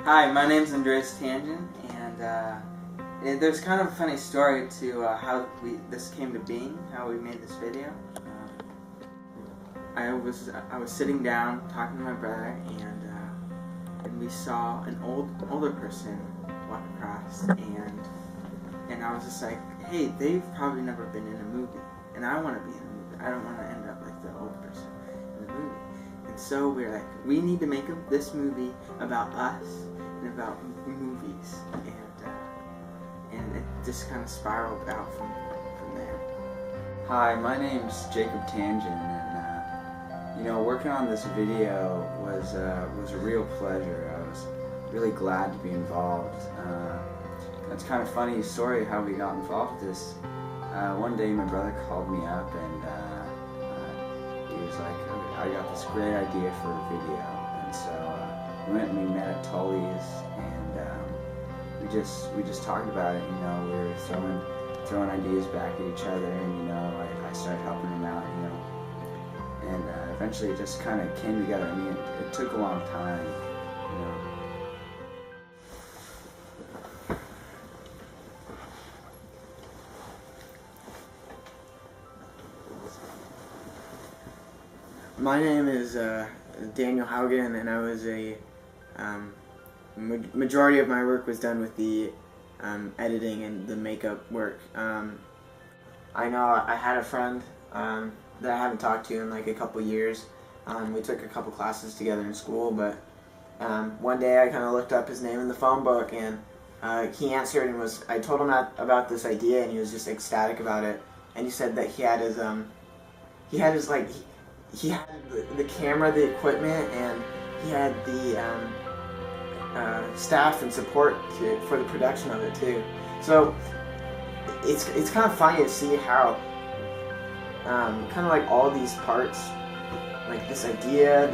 Hi, my name's Andreas Tangent, and there's kind of a funny story to how this came to being, how we made this video. I was sitting down talking to my brother, and we saw an older person walk across, and I was just like, hey, they've probably never been in a movie, and I want to be in a movie. I don't want to end up like the old person in the movie. And so we're like, we need to make this movie about us and about movies, and it just kind of spiraled out from there. Hi, my name's Jacob Tangent, and working on this video was a real pleasure. I was really glad to be involved. It's kind of funny story how we got involved with this. One day my brother called me up and he was like, I got this great idea for a video. And so we went and we met at Tully's, and we just talked about it. We were throwing ideas back at each other, and I started helping him out, and eventually it just kind of came together. I mean, it took a long time, My name is Daniel Haugen, and I was majority of my work was done with the editing and the makeup work. I know I had a friend that I haven't talked to in like a couple years. We took a couple classes together in school, but one day I kind of looked up his name in the phone book, and he answered, and I told him about this idea, and he was just ecstatic about it. And he said that he had the camera, the equipment, and he had the staff and support for the production of it too. So it's kind of funny to see how kind of like all these parts, like this idea,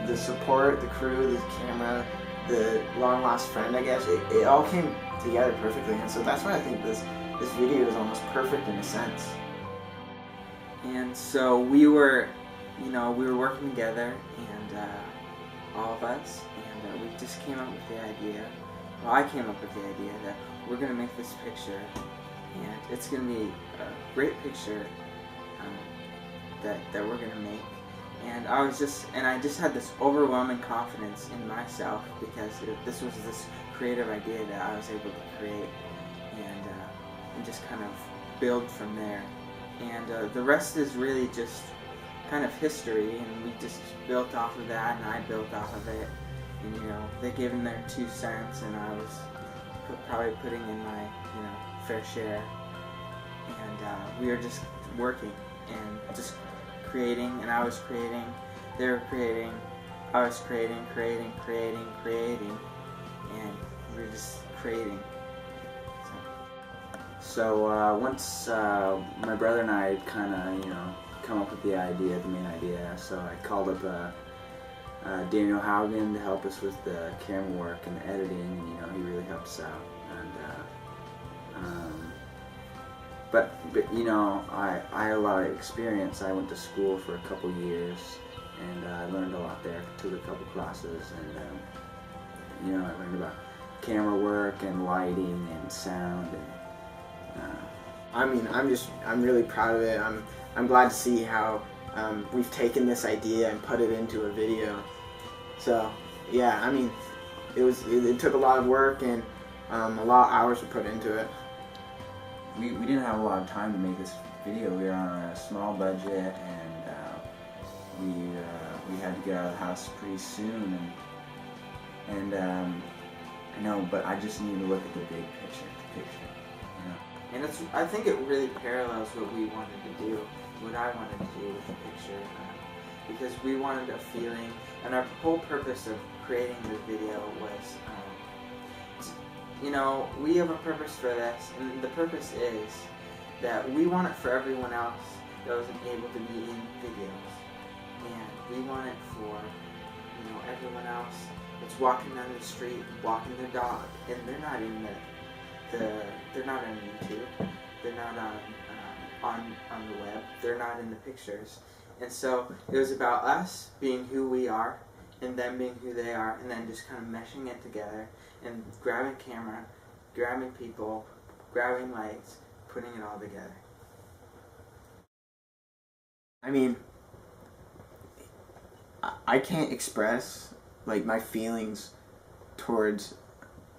the support, the crew, the camera, the long lost friend, I guess, it all came together perfectly. And so that's why I think this video is almost perfect in a sense. And so we were working together, and all of us, and we just came up with the idea. Well, I came up with the idea that we're going to make this picture, and it's going to be a great picture that we're going to make. And I just had this overwhelming confidence in myself, because this was this creative idea that I was able to create, and just kind of build from there. And the rest is really just kind of history, and we just built off of that, and I built off of it, and they gave in their 2 cents, and I was probably putting in my fair share, and we were just working and just creating, and I was creating, they were creating, I was creating, and we were just creating. So once my brother and I kind of come up with the main idea, so I called up Daniel Haugen to help us with the camera work and the editing, and he really helped us out. And but I had a lot of experience. I went to school for a couple years, and I learned a lot there. Took a couple classes, and I learned about camera work and lighting and sound, and I'm really proud of it. I'm glad to see how we've taken this idea and put it into a video. So yeah, it took a lot of work, and a lot of hours were put into it. We didn't have a lot of time to make this video. We were on a small budget, and we had to get out of the house pretty soon, and I know, but I just needed to look at the big picture, And I think it really parallels what we wanted to do, what I wanted to do with the picture, because we wanted a feeling, and our whole purpose of creating the video was, we have a purpose for this, and the purpose is that we want it for everyone else that wasn't able to be in videos, and we want it for, everyone else that's walking down the street, walking their dog, and they're not in they're not on YouTube, they're not on the web, they're not in the pictures. And so it was about us being who we are, and them being who they are, and then just kind of meshing it together and grabbing camera, grabbing people, grabbing lights, putting it all together. I mean, I can't express like my feelings towards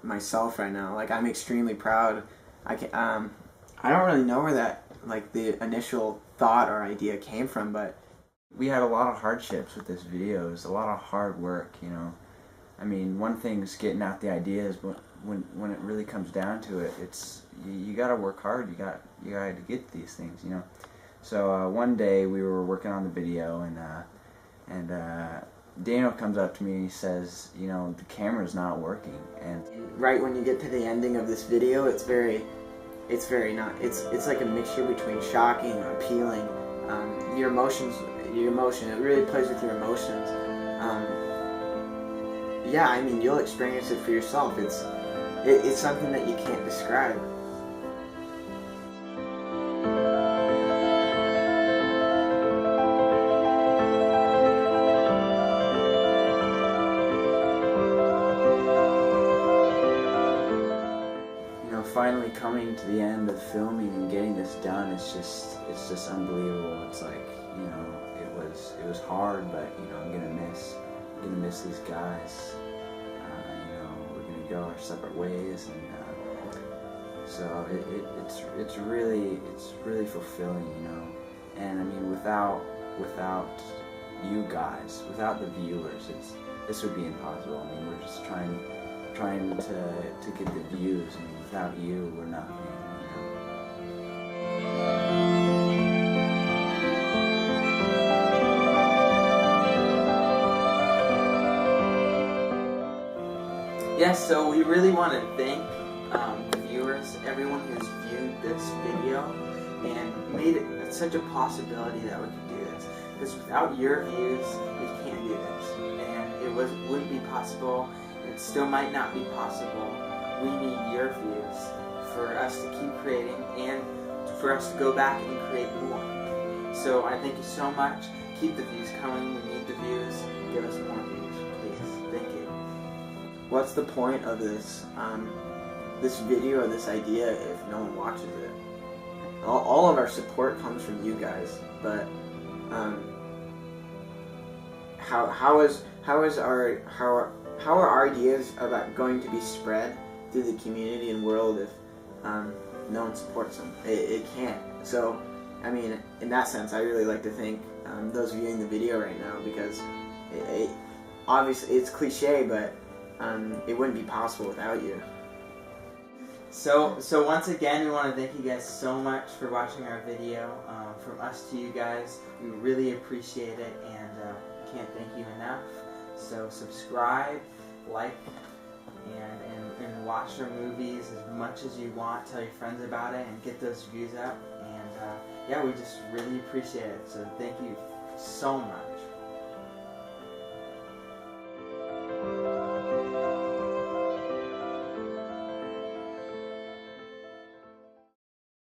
myself right now. Like, I'm extremely proud. I don't really know where that, like, the initial thought or idea came from, but we had a lot of hardships with this video. It was a lot of hard work, you know. I mean, one thing's getting out the ideas, but when it really comes down to it, it's you got to work hard. You got to get these things, you know. So one day we were working on the video, and Daniel comes up to me and he says, you know, the camera's not working. And right when you get to the ending of this video, it's like a mixture between shocking and appealing. Your emotion, it really plays with your emotions. Yeah, I mean, you'll experience it for yourself. It's something that you can't describe. Finally coming to the end of filming and getting this done, it's just unbelievable. It's like, you know, it was hard, but you know, I'm gonna miss these guys. You know, we're gonna go our separate ways, and so it's really fulfilling, you know. And I mean, without you guys, without the viewers, this would be impossible. I mean, we're just trying to get the views, and without you, we're nothing, you know? Yes, so we really want to thank the viewers, everyone who's viewed this video and made it such a possibility that we could do this. Because without your views, we can't do this, and it wouldn't be possible. It still might not be possible. We need your views for us to keep creating and for us to go back and create more. So I thank you so much. Keep the views coming. We need the views. Give us more views, please. Thank you. What's the point of this this video or this idea if no one watches it? All of our support comes from you guys, but how are our ideas about going to be spread through the community and world if no one supports them? It can't. So, I mean, in that sense, I really like to thank those viewing the video right now, because obviously it's cliche, but it wouldn't be possible without you. So once again, we want to thank you guys so much for watching our video. From us to you guys, we really appreciate it, and can't thank you enough. So subscribe, like, and watch our movies as much as you want. Tell your friends about it and get those views up. And yeah, we just really appreciate it. So thank you so much.